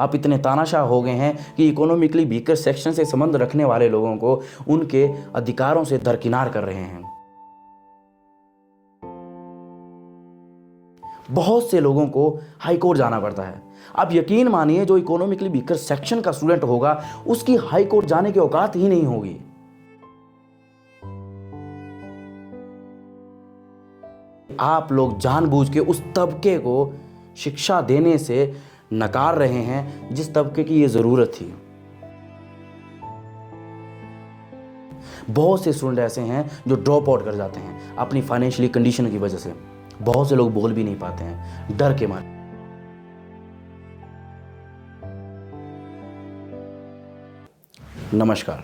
आप इतने तानाशाह हो गए हैं कि इकोनॉमिकली वीकर सेक्शन से संबंध रखने वाले लोगों को उनके अधिकारों से दरकिनार कर रहे हैं। बहुत से लोगों को हाई कोर्ट जाना पड़ता है। आप यकीन मानिए, जो इकोनॉमिकली वीकर सेक्शन का स्टूडेंट होगा उसकी हाई कोर्ट जाने की औकात ही नहीं होगी। आप लोग जानबूझ के उस तबके को शिक्षा देने से नकार रहे हैं जिस तबके की यह जरूरत थी। बहुत से स्टूडेंट ऐसे हैं जो ड्रॉप आउट कर जाते हैं अपनी फाइनेंशियली कंडीशन की वजह से। बहुत से लोग बोल भी नहीं पाते हैं डर के मारे। नमस्कार।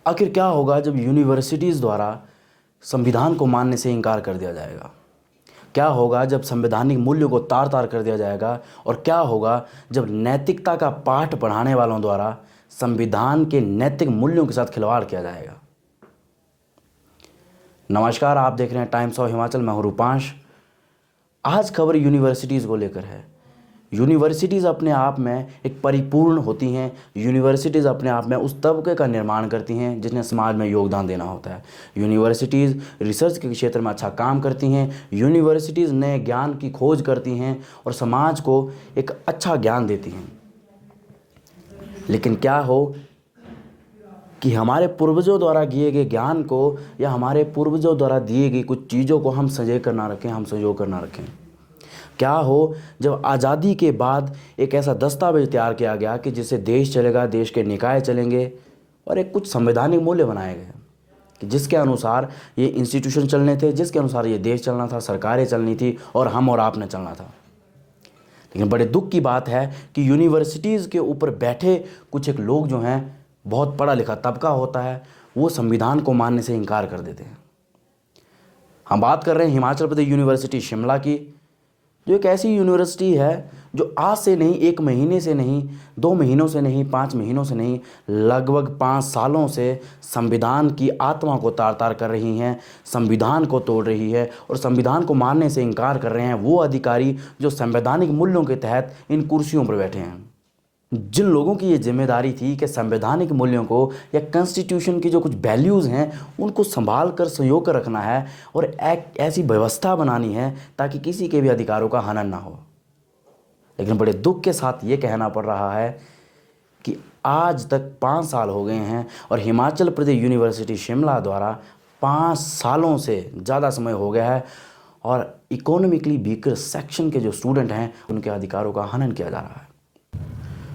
आखिर क्या होगा जब यूनिवर्सिटीज़ द्वारा संविधान को मानने से इनकार कर दिया जाएगा? क्या होगा जब संवैधानिक मूल्यों को तार तार कर दिया जाएगा? और क्या होगा जब नैतिकता का पाठ पढ़ाने वालों द्वारा संविधान के नैतिक मूल्यों के साथ खिलवाड़ किया जाएगा? नमस्कार, आप देख रहे हैं टाइम्स ऑफ हिमाचल। मैं हूं रूपांश। आज खबर यूनिवर्सिटीज़ को लेकर है। यूनिवर्सिटीज़ अपने आप में एक परिपूर्ण होती हैं। यूनिवर्सिटीज़ अपने आप में उस तबके का निर्माण करती हैं जिसने समाज में योगदान देना होता है। यूनिवर्सिटीज़ रिसर्च के क्षेत्र में अच्छा काम करती हैं। यूनिवर्सिटीज़ नए ज्ञान की खोज करती हैं और समाज को एक अच्छा ज्ञान देती हैं। लेकिन क्या हो कि हमारे पूर्वजों द्वारा दिए गए ज्ञान को या हमारे पूर्वजों द्वारा दिए गई कुछ चीज़ों को हम संजो कर ना रखें। क्या हो जब आज़ादी के बाद एक ऐसा दस्तावेज तैयार किया गया कि जिससे देश चलेगा, देश के निकाय चलेंगे और एक कुछ संवैधानिक मूल्य बनाए गए कि जिसके अनुसार ये इंस्टीट्यूशन चलने थे, जिसके अनुसार ये देश चलना था, सरकारें चलनी थी और हम और आपने चलना था। लेकिन बड़े दुख की बात है कि यूनिवर्सिटीज़ के ऊपर बैठे कुछ एक लोग जो हैं, बहुत पढ़ा लिखा तबका होता है, वो संविधान को मानने से इनकार कर देते हैं। हम बात कर रहे हैं हिमाचल प्रदेश यूनिवर्सिटी शिमला की, जो एक ऐसी यूनिवर्सिटी है जो आज से नहीं, 1 महीने से नहीं, 2 महीनों से नहीं, 5 महीनों से नहीं, लगभग 5 सालों से संविधान की आत्मा को तार तार कर रही हैं, संविधान को तोड़ रही है और संविधान को मानने से इनकार कर रहे हैं वो अधिकारी जो संवैधानिक मूल्यों के तहत इन कुर्सियों पर बैठे हैं। जिन लोगों की ये जिम्मेदारी थी कि संवैधानिक मूल्यों को या कॉन्स्टिट्यूशन की जो कुछ वैल्यूज़ हैं उनको संभाल कर संजो कर रखना है और एक ऐसी व्यवस्था बनानी है ताकि किसी के भी अधिकारों का हनन ना हो। लेकिन बड़े दुख के साथ ये कहना पड़ रहा है कि आज तक 5 साल हो गए हैं और हिमाचल प्रदेश यूनिवर्सिटी शिमला द्वारा 5 सालों से ज़्यादा समय हो गया है और इकोनॉमिकली वीकर सेक्शन के जो स्टूडेंट हैं उनके अधिकारों का हनन किया जा रहा है।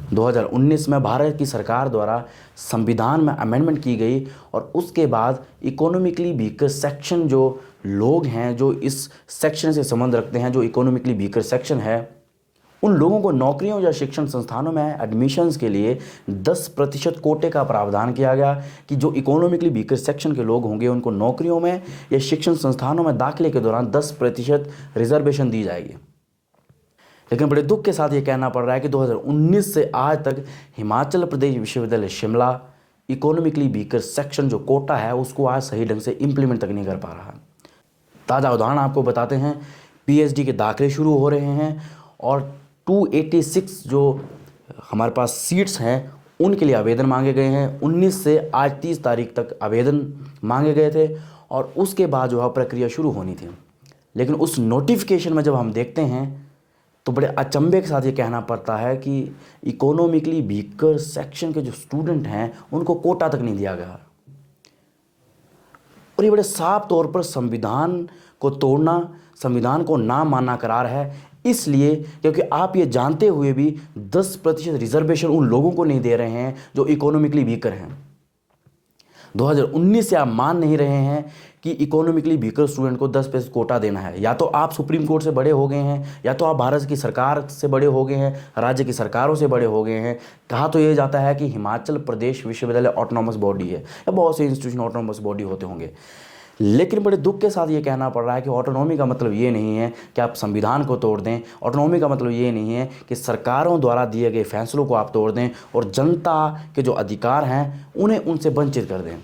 2019 में भारत की सरकार द्वारा संविधान में अमेंडमेंट की गई और उसके बाद इकोनॉमिकली वीकर सेक्शन जो लोग हैं, जो इस सेक्शन से संबंध रखते हैं, जो इकोनॉमिकली वीकर सेक्शन है, उन लोगों को नौकरियों या शिक्षण संस्थानों में एडमिशन्स के लिए 10% कोटे का प्रावधान किया गया कि जो इकोनॉमिकली वीकर सेक्शन के लोग होंगे उनको नौकरियों में या शिक्षण संस्थानों में दाखिले के दौरान 10% रिजर्वेशन दी जाएगी। लेकिन बड़े दुख के साथ ये कहना पड़ रहा है कि 2019 से आज तक हिमाचल प्रदेश विश्वविद्यालय शिमला इकोनॉमिकली वीकर सेक्शन जो कोटा है उसको आज सही ढंग से इम्प्लीमेंट तक नहीं कर पा रहा। ताज़ा उदाहरण आपको बताते हैं। पीएचडी के दाखिले शुरू हो रहे हैं और 286 जो हमारे पास सीट्स हैं उनके लिए आवेदन मांगे गए हैं। 19 से आज 30 तारीख तक आवेदन मांगे गए थे और उसके बाद जो है प्रक्रिया शुरू होनी थी। लेकिन उस नोटिफिकेशन में जब हम देखते हैं तो बड़े अचंभे के साथ ये कहना पड़ता है कि इकोनॉमिकली वीकर सेक्शन के जो स्टूडेंट हैं उनको कोटा तक नहीं दिया गया। और ये बड़े साफ तौर पर संविधान को तोड़ना, संविधान को ना मानना करार है। इसलिए क्योंकि आप ये जानते हुए भी 10% रिजर्वेशन उन लोगों को नहीं दे रहे हैं जो इकोनॉमिकली वीकर हैं। 2019 से आप मान नहीं रहे हैं कि इकोनॉमिकली वीकर स्टूडेंट को 10% कोटा देना है। या तो आप सुप्रीम कोर्ट से बड़े हो गए हैं या तो आप भारत की सरकार से बड़े हो गए हैं, राज्य की सरकारों से बड़े हो गए हैं। कहा तो ये जाता है कि हिमाचल प्रदेश विश्वविद्यालय ऑटोनॉमस बॉडी है या बहुत से इंस्टीट्यूशन ऑटोनॉमस बॉडी होते होंगे। लेकिन बड़े दुख के साथ ये कहना पड़ रहा है कि ऑटोनॉमी का मतलब ये नहीं है कि आप संविधान को तोड़ दें। ऑटोनॉमी का मतलब ये नहीं है कि सरकारों द्वारा दिए गए फैसलों को आप तोड़ दें और जनता के जो अधिकार हैं उन्हें उनसे वंचित कर दें।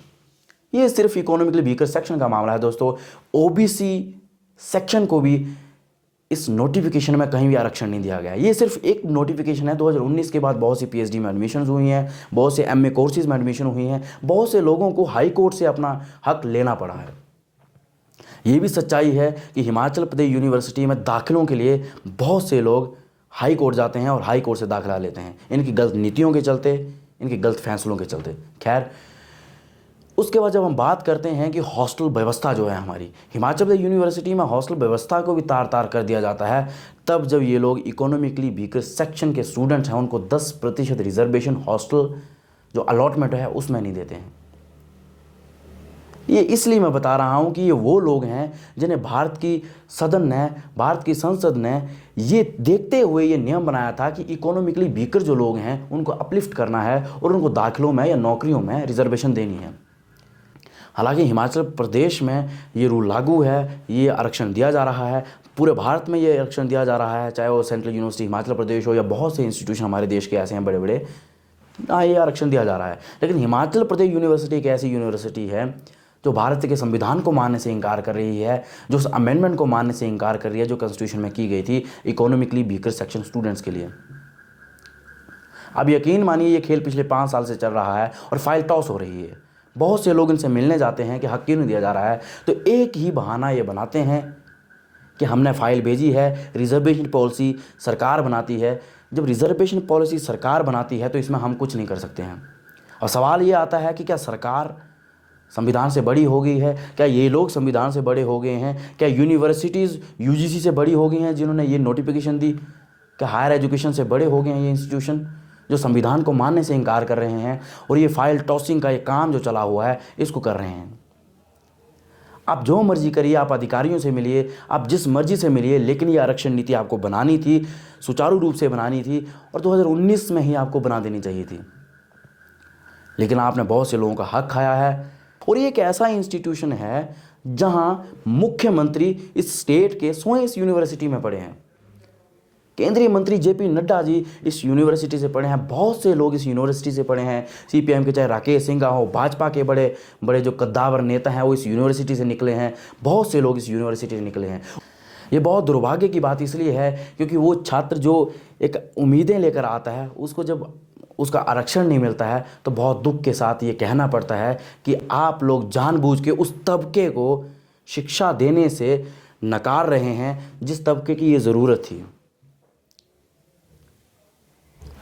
ये सिर्फ इकोनॉमिकली वीकर सेक्शन का मामला है दोस्तों। ओबीसी सेक्शन को भी इस नोटिफिकेशन में कहीं भी आरक्षण नहीं दिया गया। ये सिर्फ एक नोटिफिकेशन है। 2019 के बाद बहुत सी पीएचडी में एडमिशन हुई हैं, बहुत से एमए कोर्सेज में एडमिशन हुई हैं, बहुत से लोगों को हाई कोर्ट से अपना हक लेना पड़ा है। ये भी सच्चाई है कि हिमाचल प्रदेश यूनिवर्सिटी में दाखिलों के लिए बहुत से लोग हाई कोर्ट जाते हैं और हाई कोर्ट से दाखिला लेते हैं, इनकी गलत नीतियों के चलते, इनके गलत फैसलों के चलते। खैर, उसके बाद जब हम बात करते हैं कि हॉस्टल व्यवस्था जो है हमारी हिमाचल प्रदेश यूनिवर्सिटी में, हॉस्टल व्यवस्था को भी तार तार कर दिया जाता है तब जब ये लोग इकोनॉमिकली वीकर सेक्शन के स्टूडेंट्स हैं उनको 10% रिजर्वेशन हॉस्टल जो अलॉटमेंट है उसमें नहीं देते हैं। ये इसलिए मैं बता रहा हूँ कि ये वो लोग हैं जिन्हें भारत की संसद ने ये देखते हुए ये नियम बनाया था कि इकोनॉमिकली वीकर जो लोग हैं उनको अपलिफ्ट करना है और उनको दाखिलों में या नौकरियों में रिजर्वेशन देनी है। हालांकि हिमाचल प्रदेश में ये रूल लागू है, ये आरक्षण दिया जा रहा है, पूरे भारत में ये आरक्षण दिया जा रहा है, चाहे वो सेंट्रल यूनिवर्सिटी हिमाचल प्रदेश हो या बहुत से इंस्टीट्यूशन हमारे देश के ऐसे हैं बड़े बड़े, ये आरक्षण दिया जा रहा है। लेकिन हिमाचल प्रदेश यूनिवर्सिटी एक ऐसी यूनिवर्सिटी है जो भारत के संविधान को मानने से इनकार कर रही है, जो उस अमेंडमेंट को मानने से इनकार कर रही है जो कॉन्स्टिट्यूशन में की गई थी इकोनॉमिकली वीकर सेक्शन स्टूडेंट्स के लिए। अब यकीन मानिए ये खेल पिछले 5 साल से चल रहा है और फाइल टॉस हो रही है। बहुत से लोग इनसे मिलने जाते हैं कि हक क्यों नहीं दिया जा रहा है, तो एक ही बहाना ये बनाते हैं कि हमने फाइल भेजी है, रिजर्वेशन पॉलिसी सरकार बनाती है। जब रिजर्वेशन पॉलिसी सरकार बनाती है तो इसमें हम कुछ नहीं कर सकते हैं। और सवाल ये आता है कि क्या सरकार संविधान से बड़ी हो गई है? क्या ये लोग संविधान से बड़े हो गए हैं? क्या यूनिवर्सिटीज़ यूजीसी से बड़ी हो गई हैं जिन्होंने ये नोटिफिकेशन दी? क्या हायर एजुकेशन से बड़े हो गए हैं ये इंस्टीट्यूशन जो संविधान को मानने से इनकार कर रहे हैं और ये फाइल टॉसिंग का ये काम जो चला हुआ है इसको कर रहे हैं? आप जो मर्जी करिए, आप अधिकारियों से मिलिए, आप जिस मर्जी से मिलिए, लेकिन ये आरक्षण नीति आपको बनानी थी, सुचारू रूप से बनानी थी और 2019 में ही आपको बना देनी चाहिए थी। लेकिन आपने बहुत से लोगों का हक खाया है। और ये एक ऐसा इंस्टीट्यूशन है जहां मुख्यमंत्री इस स्टेट के स्वयं इस यूनिवर्सिटी में पढ़े हैं। केंद्रीय मंत्री जेपी नड्डा जी इस यूनिवर्सिटी से पढ़े हैं, बहुत से लोग इस यूनिवर्सिटी से पढ़े हैं। सीपीएम के चाहे राकेश सिंह हो, भाजपा के बड़े बड़े जो कद्दावर नेता हैं वो इस यूनिवर्सिटी से निकले हैं, बहुत से लोग इस यूनिवर्सिटी से निकले हैं। ये बहुत दुर्भाग्य की बात इसलिए है क्योंकि वो छात्र जो एक उम्मीदें लेकर आता है उसको जब उसका आरक्षण नहीं मिलता है तो बहुत दुख के साथ ये कहना पड़ता है कि आप लोग जानबूझ के उस तबके को शिक्षा देने से नकार रहे हैं जिस तबके की ये ज़रूरत थी।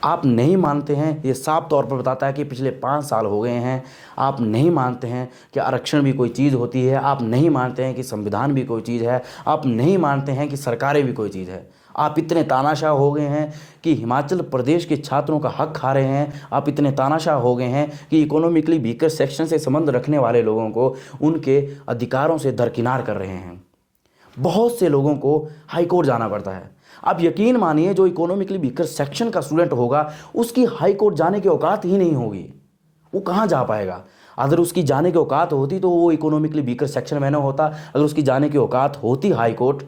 आप नहीं मानते हैं, ये साफ तौर पर बताता है कि पिछले 5 साल हो गए हैं आप नहीं मानते हैं कि आरक्षण भी कोई चीज़ होती है, आप नहीं मानते हैं कि संविधान भी कोई चीज़ है, आप नहीं मानते हैं कि सरकारें भी कोई चीज़ है। आप इतने तानाशाह हो गए हैं कि हिमाचल प्रदेश के छात्रों का हक खा रहे हैं। आप इतने तानाशाह हो गए हैं कि इकोनॉमिकली वीकर सेक्शन से संबंध रखने वाले लोगों को उनके अधिकारों से दरकिनार कर रहे हैं। बहुत से लोगों को हाई कोर्ट जाना पड़ता है। आप यकीन मानिए जो इकोनॉमिकली वीकर सेक्शन का स्टूडेंट होगा उसकी हाई कोर्ट जाने की औकात ही नहीं होगी, वो कहाँ जा पाएगा। अगर उसकी जाने की औकात होती तो वो इकोनॉमिकली वीकर सेक्शन में ना होता, अगर उसकी जाने की औकात होती हाई कोर्ट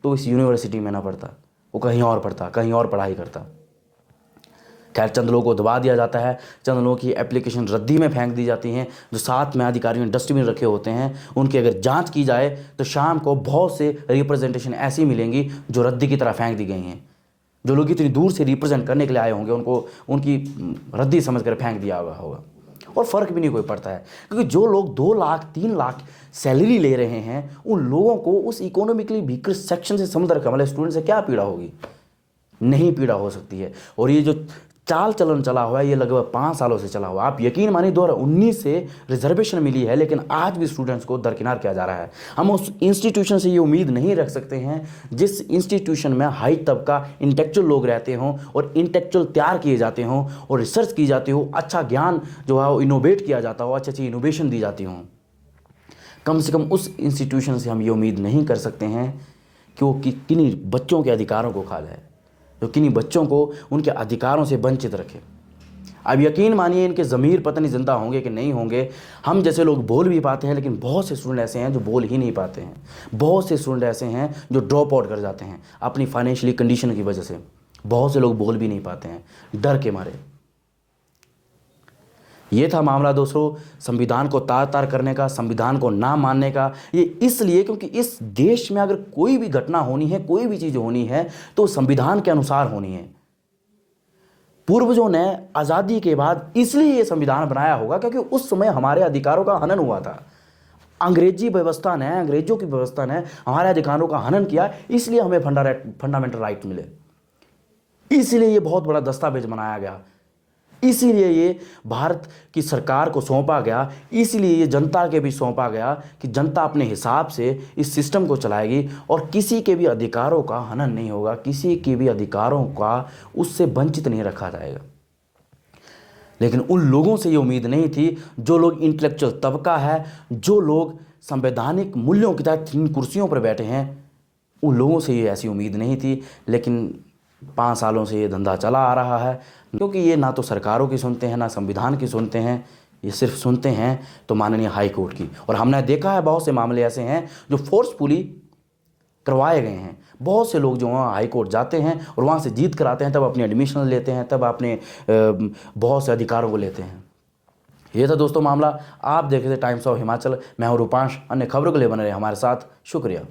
तो इस यूनिवर्सिटी में ना पढ़ता, वो कहीं और पढ़ता, कहीं और पढ़ाई करता। खैर, चंद लोगों को दबा दिया जाता है, चंद लोगों की एप्लीकेशन रद्दी में फेंक दी जाती हैं। जो साथ में अधिकारियों ने डस्टबिन रखे होते हैं उनकी अगर जांच की जाए तो शाम को बहुत से रिप्रेजेंटेशन ऐसी मिलेंगी जो रद्दी की तरह फेंक दी गई हैं। जो लोग इतनी दूर से रिप्रेजेंट करने के लिए आए होंगे उनको उनकी रद्दी समझ कर फेंक दिया होगा और फ़र्क भी नहीं कोई पड़ता है, क्योंकि जो लोग 2 लाख 3 लाख सैलरी ले रहे हैं उन लोगों को उस इकोनॉमिकली वीकर सेक्शन से संबंध रखने वाले स्टूडेंट से क्या पीड़ा होगी? नहीं पीड़ा हो सकती है। और ये जो चाल चलन चला हुआ है ये लगभग 5 सालों से चला हुआ। आप यकीन मानिए 2019 से रिजर्वेशन मिली है लेकिन आज भी स्टूडेंट्स को दरकिनार किया जा रहा है। हम उस इंस्टीट्यूशन से ये उम्मीद नहीं रख सकते हैं जिस इंस्टीट्यूशन में हाई तबका इंटेलेक्चुअल लोग रहते हों और इंटेलेक्चुअल तैयार किए जाते हों और रिसर्च की जाती हो, अच्छा ज्ञान जो है वो इनोवेट किया जाता हो, अच्छी इनोवेशन दी जाती हों। कम से कम उस इंस्टीट्यूशन से हम ये उम्मीद नहीं कर सकते हैं कि वो किन्हीं बच्चों के अधिकारों को खा जाए, जो किन्हीं बच्चों को उनके अधिकारों से वंचित रखे। अब यकीन मानिए इनके ज़मीर पता नहीं जिंदा होंगे कि नहीं होंगे। हम जैसे लोग बोल भी पाते हैं लेकिन बहुत से स्टूडेंट ऐसे हैं जो बोल ही नहीं पाते हैं। बहुत से स्टूडेंट ऐसे हैं जो ड्रॉप आउट कर जाते हैं अपनी फाइनेंशियली कंडीशन की वजह से। बहुत से लोग बोल भी नहीं पाते हैं डर के मारे। ये था मामला दोस्तों संविधान को तार तार करने का, संविधान को ना मानने का। ये इसलिए क्योंकि इस देश में अगर कोई भी घटना होनी है, कोई भी चीज़ होनी है तो संविधान के अनुसार होनी है। पूर्वजों ने आज़ादी के बाद इसलिए ये संविधान बनाया होगा क्योंकि उस समय हमारे अधिकारों का हनन हुआ था। अंग्रेजी व्यवस्था ने, अंग्रेजों की व्यवस्था ने हमारे अधिकारों का हनन किया, इसलिए हमें फंडामेंटल राइट मिले। इसलिए ये बहुत बड़ा दस्तावेज बनाया गया, इसीलिए ये भारत की सरकार को सौंपा गया, इसीलिए ये जनता के भी सौंपा गया कि जनता अपने हिसाब से इस सिस्टम को चलाएगी और किसी के भी अधिकारों का हनन नहीं होगा, किसी के भी अधिकारों का उससे वंचित नहीं रखा जाएगा। लेकिन उन लोगों से ये उम्मीद नहीं थी, जो लोग इंटेलेक्चुअल तबका है, जो लोग संवैधानिक मूल्यों के तहत इन कुर्सियों पर बैठे हैं, उन लोगों से ये ऐसी उम्मीद नहीं थी। लेकिन 5 सालों से ये धंधा चला आ रहा है, क्योंकि ये ना तो सरकारों की सुनते हैं, ना संविधान की सुनते हैं, ये सिर्फ सुनते हैं तो माननीय हाई कोर्ट की। और हमने देखा है बहुत से मामले ऐसे हैं जो फोर्सफुली करवाए गए हैं। बहुत से लोग जो वहाँ हाई कोर्ट जाते हैं और वहाँ से जीत कर आते हैं, तब अपनी एडमिशन लेते हैं, तब अपने बहुत से अधिकारों को लेते हैं। ये था दोस्तों मामला। आप देख रहे थे टाइम्स ऑफ हिमाचल। मैं हूँ रूपांश। अन्य खबरों के लिए बने रहे हमारे साथ। शुक्रिया।